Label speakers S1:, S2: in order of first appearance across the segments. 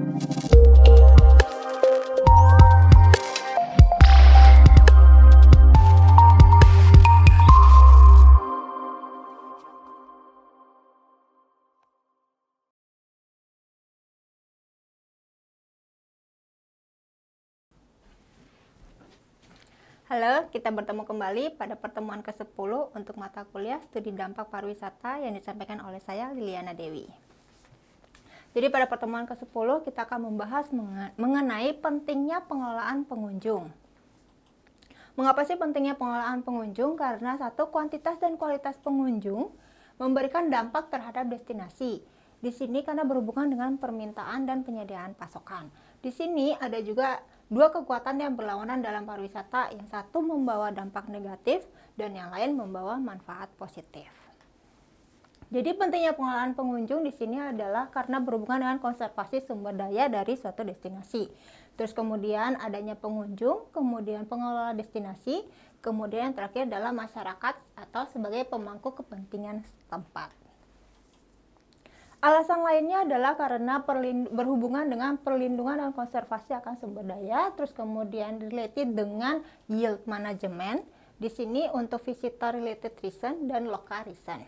S1: Halo, kita bertemu kembali pada pertemuan ke-10 untuk mata kuliah Studi Dampak Pariwisata yang disampaikan oleh saya, Liliana Dewi. Jadi pada pertemuan ke-10 kita akan membahas mengenai pentingnya pengelolaan pengunjung. Mengapa sih pentingnya pengelolaan pengunjung? Karena satu, kuantitas dan kualitas pengunjung memberikan dampak terhadap destinasi. Di sini karena berhubungan dengan permintaan dan penyediaan pasokan. Di sini ada juga dua kekuatan yang berlawanan dalam pariwisata, yang satu membawa dampak negatif dan yang lain membawa manfaat positif. Jadi pentingnya pengelolaan pengunjung di sini adalah karena berhubungan dengan konservasi sumber daya dari suatu destinasi. Terus kemudian adanya pengunjung, kemudian pengelola destinasi, kemudian yang terakhir adalah masyarakat atau sebagai pemangku kepentingan setempat. Alasan lainnya adalah karena berhubungan dengan perlindungan dan konservasi akan sumber daya, terus kemudian related dengan yield management. Di sini untuk visitor related reason dan local reason.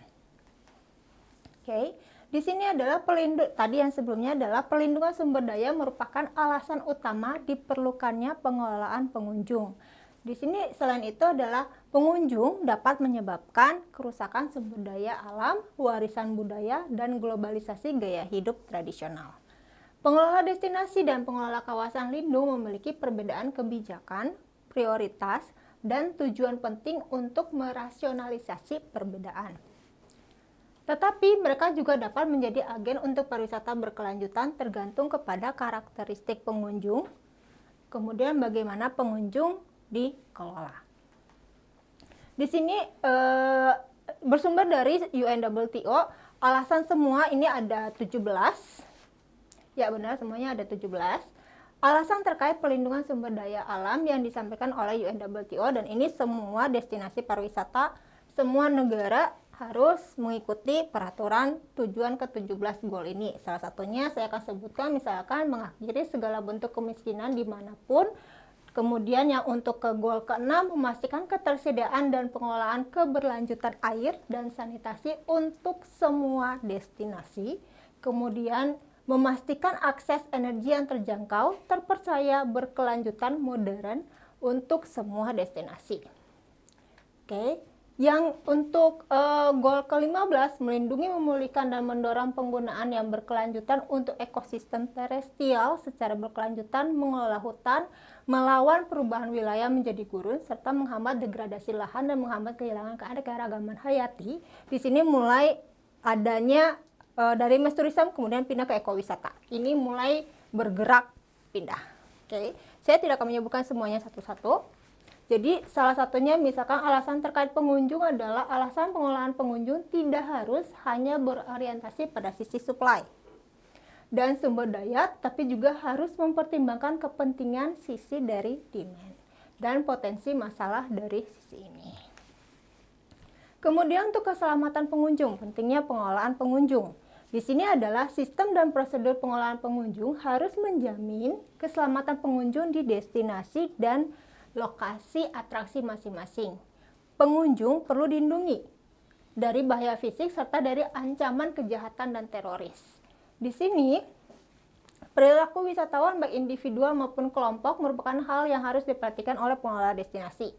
S1: Oke, di sini adalah tadi yang sebelumnya adalah perlindungan sumber daya merupakan alasan utama diperlukannya pengelolaan pengunjung. Di sini selain itu adalah pengunjung dapat menyebabkan kerusakan sumber daya alam, warisan budaya, dan globalisasi gaya hidup tradisional. Pengelola destinasi dan pengelola kawasan lindung memiliki perbedaan kebijakan, prioritas, dan tujuan penting untuk merasionalisasi perbedaan. Tetapi mereka juga dapat menjadi agen untuk pariwisata berkelanjutan tergantung kepada karakteristik pengunjung, kemudian bagaimana pengunjung dikelola. Di sini bersumber dari UNWTO, alasan semua ini ada 17. Ya benar, semuanya ada 17. Alasan terkait perlindungan sumber daya alam yang disampaikan oleh UNWTO, dan ini semua destinasi pariwisata, semua negara harus mengikuti peraturan tujuan ke-17 goal ini. Salah satunya saya akan sebutkan misalkan mengakhiri segala bentuk kemiskinan dimanapun. Kemudian yang untuk ke goal ke-6 memastikan ketersediaan dan pengelolaan keberlanjutan air dan sanitasi untuk semua destinasi. Kemudian memastikan akses energi yang terjangkau, terpercaya, berkelanjutan, modern untuk semua destinasi. Oke. Yang untuk goal ke-15 melindungi, memulihkan, dan mendorong penggunaan yang berkelanjutan untuk ekosistem terestrial secara berkelanjutan, mengelola hutan, melawan perubahan wilayah menjadi gurun, serta menghambat degradasi lahan dan menghambat kehilangan keanekaragaman hayati. Di sini mulai adanya dari mass tourism kemudian pindah ke ekowisata. Ini mulai bergerak pindah. Oke. Saya tidak akan menyebutkan semuanya satu-satu. Jadi salah satunya misalkan alasan terkait pengunjung adalah alasan pengelolaan pengunjung tidak harus hanya berorientasi pada sisi supply dan sumber daya, tapi juga harus mempertimbangkan kepentingan sisi dari demand dan potensi masalah dari sisi ini. Kemudian untuk keselamatan pengunjung, pentingnya pengelolaan pengunjung. Di sini adalah sistem dan prosedur pengelolaan pengunjung harus menjamin keselamatan pengunjung di destinasi dan lokasi atraksi masing-masing. Pengunjung perlu dilindungi dari bahaya fisik serta dari ancaman kejahatan dan teroris. Di sini, perilaku wisatawan baik individual maupun kelompok merupakan hal yang harus diperhatikan oleh pengelola destinasi.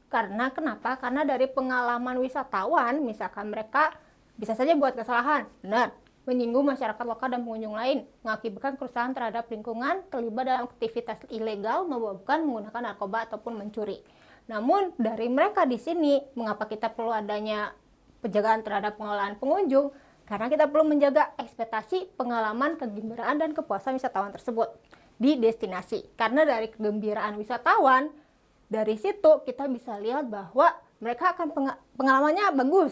S1: Karena kenapa? Karena dari pengalaman wisatawan, misalkan mereka bisa saja buat kesalahan, benar, menyinggung masyarakat lokal dan pengunjung lain, mengakibatkan kerusakan terhadap lingkungan, terlibat dalam aktivitas ilegal, bukan menggunakan narkoba ataupun mencuri. Namun dari mereka di sini, mengapa kita perlu adanya penjagaan terhadap pengelolaan pengunjung? Karena kita perlu menjaga ekspektasi, pengalaman, kegembiraan, dan kepuasan wisatawan tersebut di destinasi. Karena dari kegembiraan wisatawan, dari situ kita bisa lihat bahwa mereka akan pengalamannya bagus.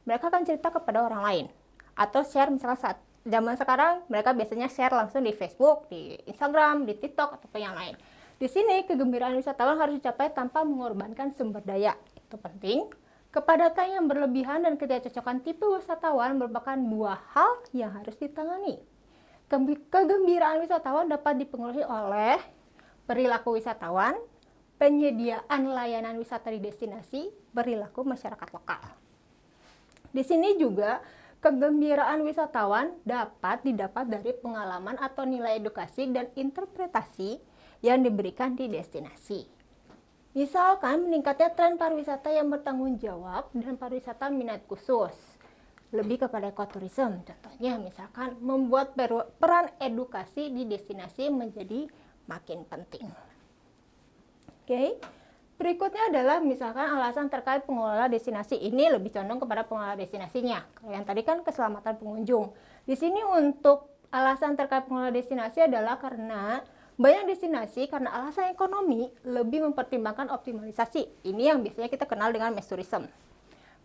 S1: Mereka akan cerita kepada orang lain. Atau share misalnya saat zaman sekarang mereka biasanya share langsung di Facebook, di Instagram, di TikTok ataupun yang lain. Di sini kegembiraan wisatawan harus dicapai tanpa mengorbankan sumber daya. Itu penting. Kepadatan yang berlebihan dan ketidakcocokan tipe wisatawan merupakan dua hal yang harus ditangani. Kegembiraan wisatawan dapat dipengaruhi oleh perilaku wisatawan, penyediaan layanan wisata di destinasi, perilaku masyarakat lokal. Di sini juga kegembiraan wisatawan dapat didapat dari pengalaman atau nilai edukasi dan interpretasi yang diberikan di destinasi. Misalkan meningkatnya tren pariwisata yang bertanggung jawab dan pariwisata minat khusus, lebih kepada ekoturism. Contohnya misalkan membuat peran edukasi di destinasi menjadi makin penting. Oke. Berikutnya adalah misalkan alasan terkait pengelola destinasi. Ini lebih condong kepada pengelola destinasinya. Kalau yang tadi kan keselamatan pengunjung. Di sini untuk alasan terkait pengelola destinasi adalah karena banyak destinasi karena alasan ekonomi lebih mempertimbangkan optimalisasi. Ini yang biasanya kita kenal dengan mass tourism.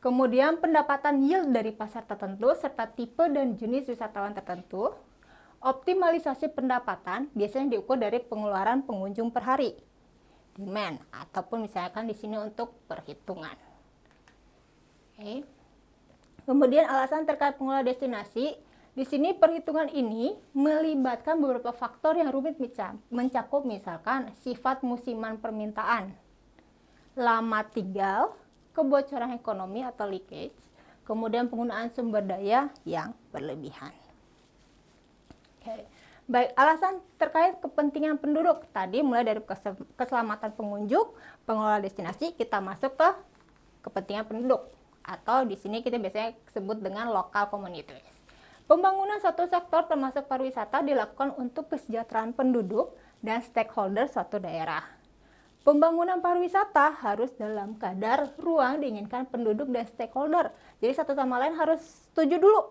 S1: Kemudian pendapatan yield dari pasar tertentu serta tipe dan jenis wisatawan tertentu. Optimalisasi pendapatan biasanya diukur dari pengeluaran pengunjung per hari, demand, ataupun misalkan di sini untuk perhitungan. Oke. Kemudian alasan terkait pengelola destinasi, di sini perhitungan ini melibatkan beberapa faktor yang rumit mencakup misalkan sifat musiman permintaan, lama tinggal, kebocoran ekonomi atau leakage, kemudian penggunaan sumber daya yang berlebihan. Oke. Baik, alasan terkait kepentingan penduduk tadi mulai dari keselamatan pengunjung, pengelola destinasi, kita masuk ke kepentingan penduduk atau di sini kita biasanya sebut dengan local communities. Pembangunan satu sektor termasuk pariwisata dilakukan untuk kesejahteraan penduduk dan stakeholder suatu daerah. Pembangunan pariwisata harus dalam kadar ruang diinginkan penduduk dan stakeholder. Jadi satu sama lain harus setuju dulu.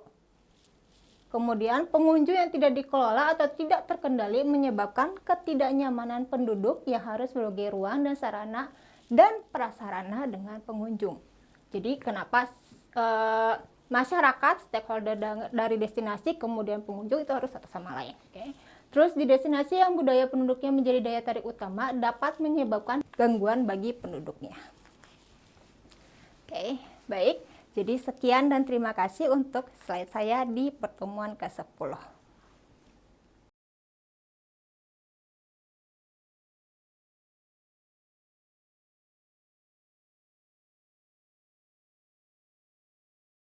S1: Kemudian pengunjung yang tidak dikelola atau tidak terkendali menyebabkan ketidaknyamanan penduduk yang harus berbagai ruang dan sarana dan prasarana dengan pengunjung. Jadi kenapa masyarakat, stakeholder dari destinasi, kemudian pengunjung itu harus satu sama lain. Okay? Terus di destinasi yang budaya penduduknya menjadi daya tarik utama dapat menyebabkan gangguan bagi penduduknya. Oke, baik. Jadi sekian dan terima kasih untuk slide saya di pertemuan ke-10.